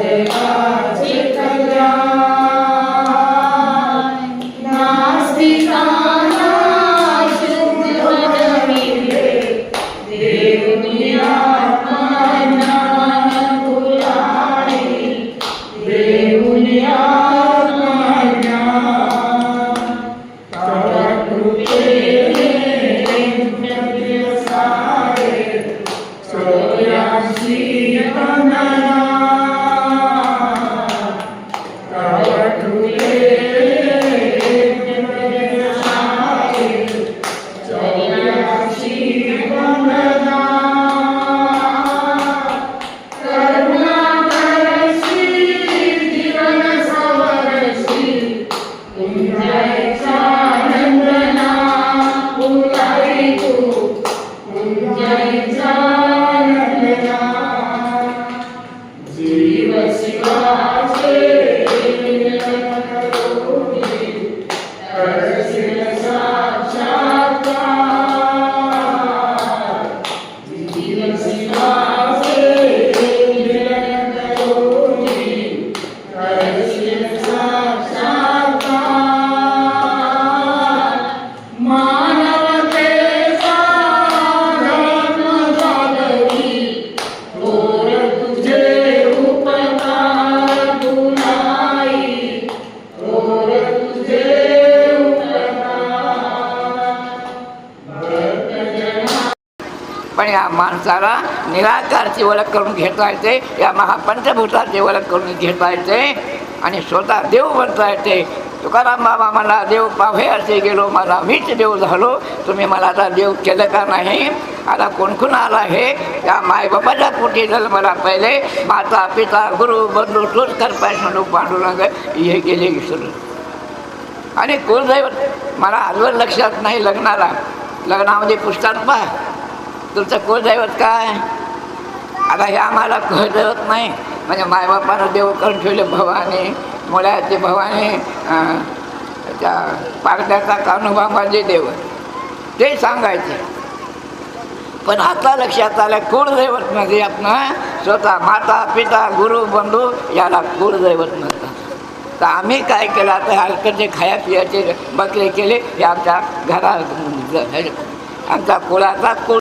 जगाचे कल्याण नास्तिकांना शुद्ध बनविले देऊनी आत्मज्ञान फुलारी देऊनी आत्मज्ञान तव कृपेने सारे चौऱ्यासी वंदना जीव शिवाचे करशील साक्षात्कार जीव शिवाचे करशील साक्षात्कार मानवतेचा धर्म जागरी थोर तुझे पण या माणसाला निराकारची ओळख करून घेता येते, या महापंचभूताची ओळख करून घेता येते आणि स्वतः देव बनता येते. तुकाराम बाबा मला देव पाव्हे असे गेलो, मला मीच देव झालो. तुम्ही मला आता देव केलं का नाही? आता कोण आला हे? या मायबापाच्या पोटी जन्माला पहिले माता पिता गुरु बंधू तोच करपाय म्हणून पांडुरंग हे गेले विसरून. आणि कुलदैवत मला आजवर लक्षात नाही. लग्नामध्ये पुस्तकात पहा तुमचं कुलदैवत काय. आता हे आम्हाला कुलदैवत नाही म्हणजे मायबापानं देव करून ठेवले भवानी, मुलाचे भवानी, त्या पारद्याचा कान्होबा माझे देव ते सांगायचे. पण आता लक्षात आलं कुलदैवत म्हणजे आपण स्वतः माता पिता गुरु बंधू याला कुलदैवत म्हणतात. तर आम्ही काय केलं आता हलकचे खाया पियाचे बकरे केले हे आमच्या घरात आमच्या कुळाचा